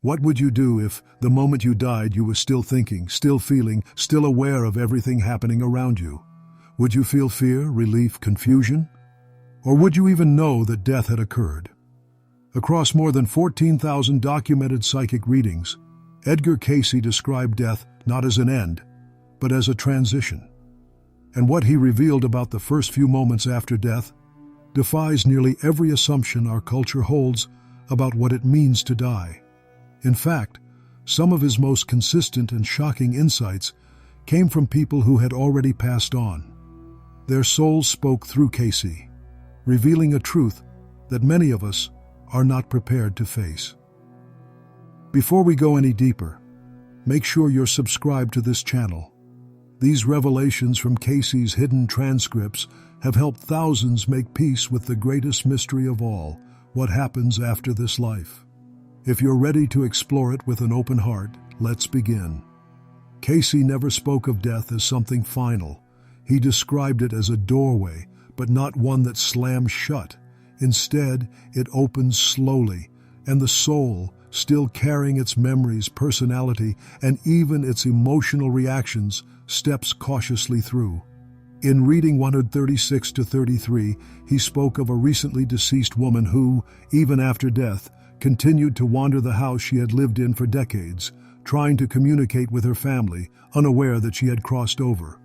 What would you do if, the moment you died, you were still thinking, still feeling, still aware of everything happening around you? Would you feel fear, relief, confusion? Or would you even know that death had occurred? Across more than 14,000 documented psychic readings, Edgar Cayce described death not as an end, but as a transition. And what he revealed about the first few moments after death defies nearly every assumption our culture holds about what it means to die. In fact, some of his most consistent and shocking insights came from people who had already passed on. Their souls spoke through Cayce, revealing a truth that many of us are not prepared to face. Before we go any deeper, make sure you're subscribed to this channel. These revelations from Cayce's hidden transcripts have helped thousands make peace with the greatest mystery of all, what happens after this life. If you're ready to explore it with an open heart, let's begin. Cayce never spoke of death as something final. He described it as a doorway, but not one that slams shut. Instead, it opens slowly, and the soul, still carrying its memories, personality, and even its emotional reactions, steps cautiously through. In reading 136-33, he spoke of a recently deceased woman who, even after death, continued to wander the house she had lived in for decades, trying to communicate with her family, unaware that she had crossed over.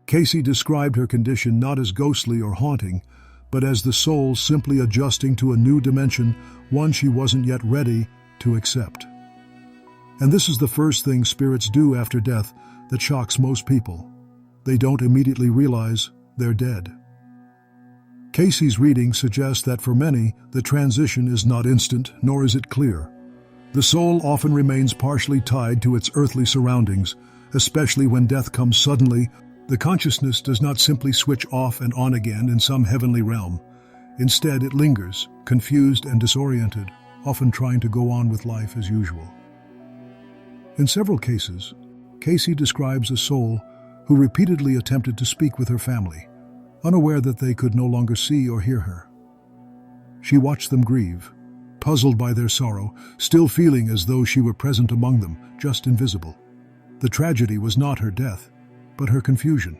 Cayce described her condition not as ghostly or haunting, but as the soul simply adjusting to a new dimension, one she wasn't yet ready to accept. And this is the first thing spirits do after death that shocks most people. They don't immediately realize they're dead. Cayce's reading suggests that for many, the transition is not instant, nor is it clear. The soul often remains partially tied to its earthly surroundings, especially when death comes suddenly. The consciousness does not simply switch off and on again in some heavenly realm. Instead, it lingers, confused and disoriented, often trying to go on with life as usual. In several cases, Cayce describes a soul who repeatedly attempted to speak with her family, unaware that they could no longer see or hear her. She watched them grieve, puzzled by their sorrow, still feeling as though she were present among them, just invisible. The tragedy was not her death, but her confusion.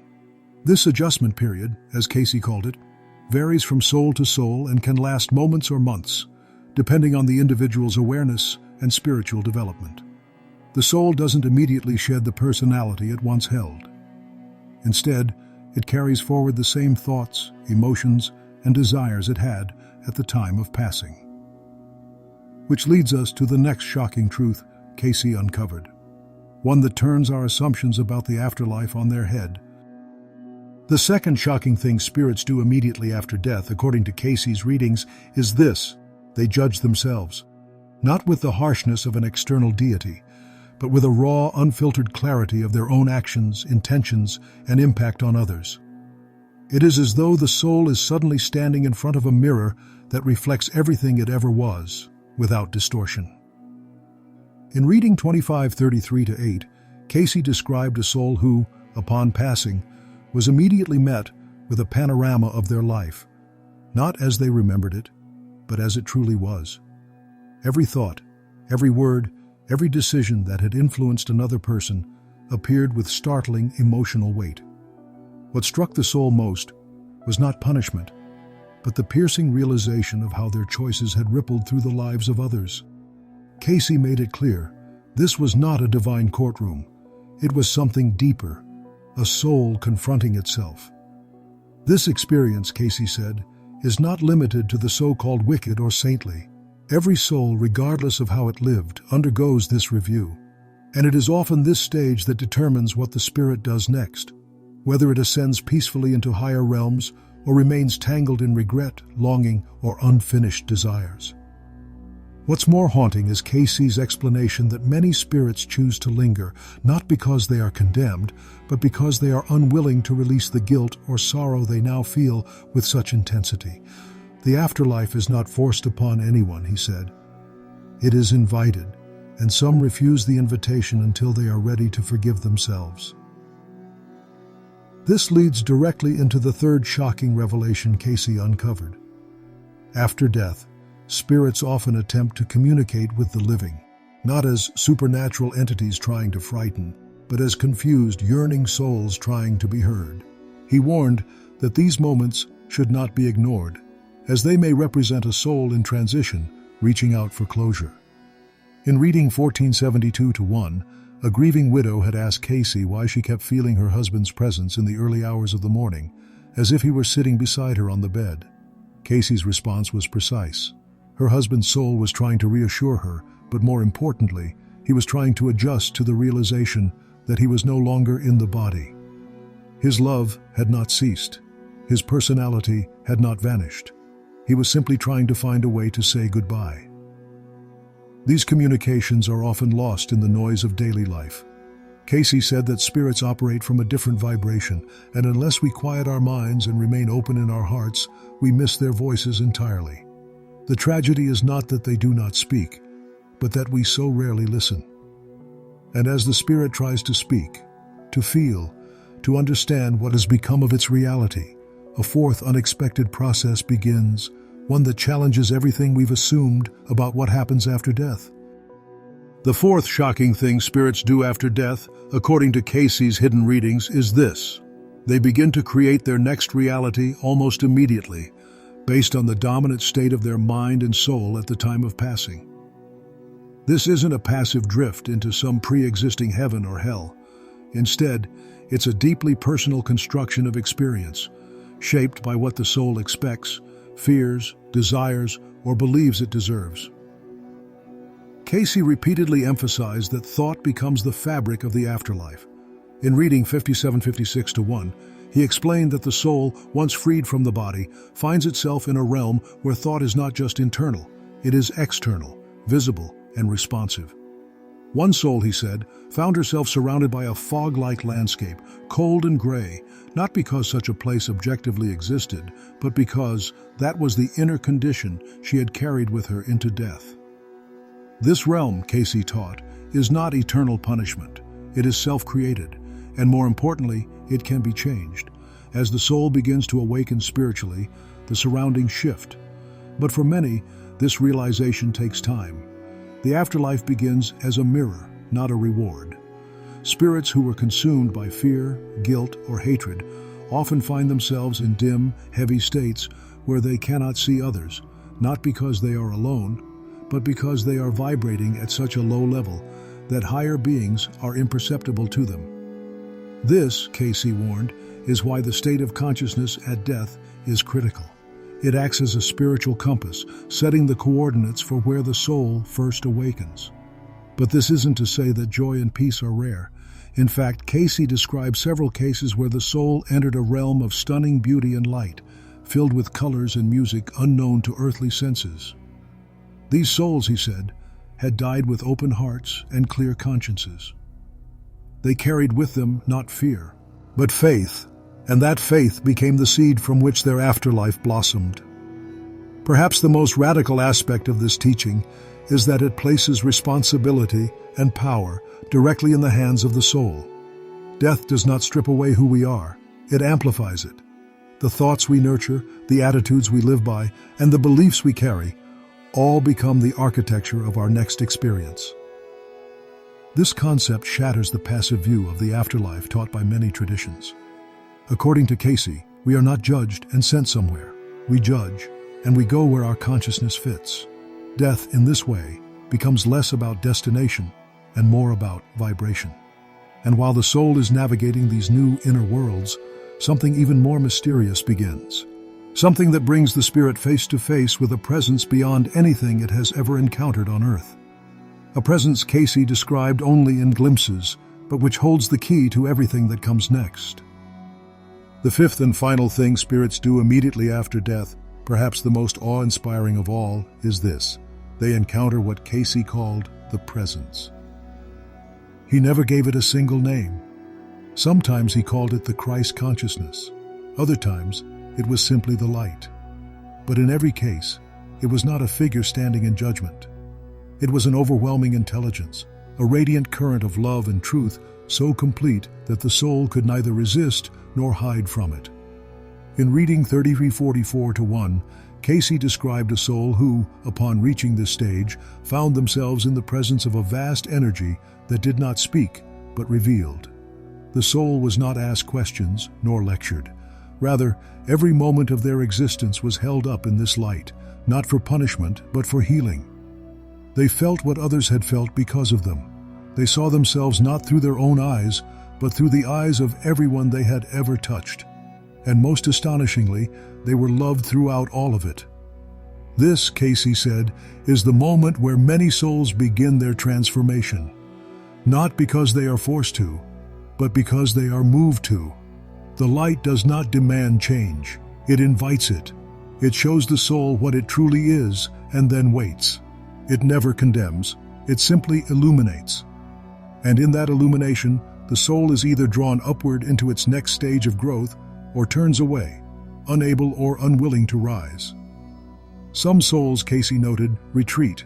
This adjustment period, as Cayce called it, varies from soul to soul and can last moments or months, depending on the individual's awareness and spiritual development. The soul doesn't immediately shed the personality it once held. Instead, it carries forward the same thoughts, emotions, and desires it had at the time of passing. Which leads us to the next shocking truth Cayce uncovered, one that turns our assumptions about the afterlife on their head. The second shocking thing spirits do immediately after death, according to Cayce's readings, is this: they judge themselves, not with the harshness of an external deity, but with a raw, unfiltered clarity of their own actions, intentions, and impact on others. It is as though the soul is suddenly standing in front of a mirror that reflects everything it ever was, without distortion. In reading 25:33-8, Cayce described a soul who, upon passing, was immediately met with a panorama of their life, not as they remembered it, but as it truly was. Every thought, every word, every decision that had influenced another person appeared with startling emotional weight. What struck the soul most was not punishment, but the piercing realization of how their choices had rippled through the lives of others. Cayce made it clear, this was not a divine courtroom. It was something deeper, a soul confronting itself. This experience, Cayce said, is not limited to the so-called wicked or saintly. Every soul, regardless of how it lived, undergoes this review, and it is often this stage that determines what the spirit does next, whether it ascends peacefully into higher realms or remains tangled in regret, longing, or unfinished desires. What's more haunting is Cayce's explanation that many spirits choose to linger, not because they are condemned, but because they are unwilling to release the guilt or sorrow they now feel with such intensity. The afterlife is not forced upon anyone, he said. It is invited, and some refuse the invitation until they are ready to forgive themselves. This leads directly into the third shocking revelation Cayce uncovered. After death, spirits often attempt to communicate with the living. not as supernatural entities trying to frighten, but as confused, yearning souls trying to be heard. He warned that these moments should not be ignored, as they may represent a soul in transition, reaching out for closure. In reading 1472-1, a grieving widow had asked Cayce why she kept feeling her husband's presence in the early hours of the morning, as if he were sitting beside her on the bed. Cayce's response was precise. Her husband's soul was trying to reassure her, but more importantly, he was trying to adjust to the realization that he was no longer in the body. His love had not ceased. His personality had not vanished. He was simply trying to find a way to say goodbye. These communications are often lost in the noise of daily life. Cayce said that spirits operate from a different vibration, and unless we quiet our minds and remain open in our hearts, we miss their voices entirely. The tragedy is not that they do not speak, but that we so rarely listen. And as the spirit tries to speak, to feel, to understand what has become of its reality, a fourth unexpected process begins, one that challenges everything we've assumed about what happens after death. The fourth shocking thing spirits do after death, according to Cayce's hidden readings, is this. They begin to create their next reality almost immediately, based on the dominant state of their mind and soul at the time of passing. This isn't a passive drift into some pre-existing heaven or hell. Instead, it's a deeply personal construction of experience, shaped by what the soul expects, fears, desires, or believes it deserves. Cayce repeatedly emphasized that thought becomes the fabric of the afterlife. In reading 5756-1, he explained that the soul, once freed from the body, finds itself in a realm where thought is not just internal, it is external, visible, and responsive. One soul, he said, found herself surrounded by a fog-like landscape, cold and gray, not because such a place objectively existed, but because that was the inner condition she had carried with her into death. This realm, Cayce taught, is not eternal punishment. It is self-created, and more importantly, it can be changed. As the soul begins to awaken spiritually, the surroundings shift. But for many, this realization takes time. The afterlife begins as a mirror, not a reward. Spirits who were consumed by fear, guilt, or hatred often find themselves in dim, heavy states where they cannot see others, not because they are alone, but because they are vibrating at such a low level that higher beings are imperceptible to them. This, Cayce warned, is why the state of consciousness at death is critical. It acts as a spiritual compass, setting the coordinates for where the soul first awakens. But this isn't to say that joy and peace are rare. In fact, Cayce described several cases where the soul entered a realm of stunning beauty and light, filled with colors and music unknown to earthly senses. These souls, he said, had died with open hearts and clear consciences. They carried with them not fear, but faith, and that faith became the seed from which their afterlife blossomed. Perhaps the most radical aspect of this teaching is that it places responsibility and power directly in the hands of the soul. Death does not strip away who we are, it amplifies it. The thoughts we nurture, the attitudes we live by, and the beliefs we carry all become the architecture of our next experience. This concept shatters the passive view of the afterlife taught by many traditions. According to Cayce, we are not judged and sent somewhere. We judge, and we go where our consciousness fits. Death, in this way, becomes less about destination and more about vibration. And while the soul is navigating these new inner worlds, something even more mysterious begins. Something that brings the spirit face to face with a presence beyond anything it has ever encountered on earth. A presence Cayce described only in glimpses, but which holds the key to everything that comes next. The fifth and final thing spirits do immediately after death, perhaps the most awe-inspiring of all, is this. They encounter what Cayce called the presence. He never gave it a single name. Sometimes he called it the Christ consciousness. Other times, it was simply the light. But in every case, it was not a figure standing in judgment. It was an overwhelming intelligence, a radiant current of love and truth so complete that the soul could neither resist nor hide from it. In reading 3344-1, Cayce described a soul who, upon reaching this stage, found themselves in the presence of a vast energy that did not speak, but revealed. The soul was not asked questions, nor lectured. Rather, every moment of their existence was held up in this light, not for punishment, but for healing. They felt what others had felt because of them. They saw themselves not through their own eyes, but through the eyes of everyone they had ever touched. And most astonishingly, they were loved throughout all of it. This, Cayce said, is the moment where many souls begin their transformation. Not because they are forced to, but because they are moved to. The light does not demand change. It invites it. It shows the soul what it truly is and then waits. It never condemns. It simply illuminates. And in that illumination, the soul is either drawn upward into its next stage of growth or turns away, unable or unwilling to rise. Some souls, Cayce noted, retreat.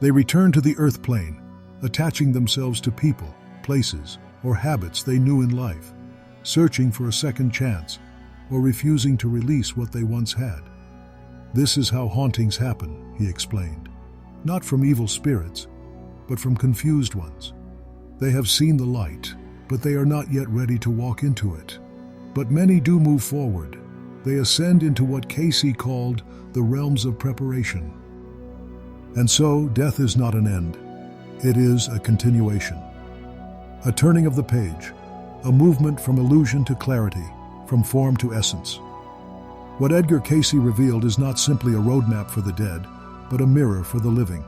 They return to the earth plane, attaching themselves to people, places, or habits they knew in life, searching for a second chance, or refusing to release what they once had. This is how hauntings happen, he explained. Not from evil spirits, but from confused ones. They have seen the light, but they are not yet ready to walk into it. But many do move forward. They ascend into what Cayce called the realms of preparation. And so, death is not an end. It is a continuation. A turning of the page, a movement from illusion to clarity, from form to essence. What Edgar Cayce revealed is not simply a roadmap for the dead, but a mirror for the living.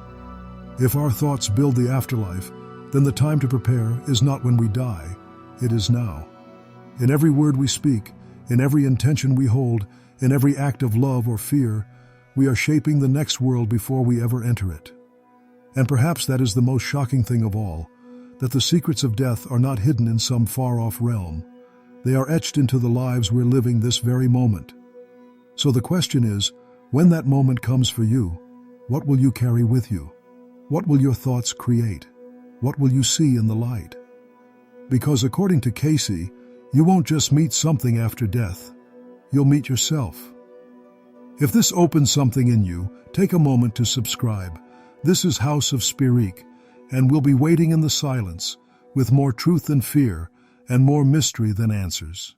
If our thoughts build the afterlife, then the time to prepare is not when we die, it is now. In every word we speak, in every intention we hold, in every act of love or fear, we are shaping the next world before we ever enter it. And perhaps that is the most shocking thing of all, that the secrets of death are not hidden in some far-off realm. They are etched into the lives we're living this very moment. So the question is, when that moment comes for you, what will you carry with you? What will your thoughts create? What will you see in the light? Because according to Cayce, you won't just meet something after death. You'll meet yourself. If this opens something in you, take a moment to subscribe. This is House of Spirik, and we'll be waiting in the silence, with more truth than fear and more mystery than answers.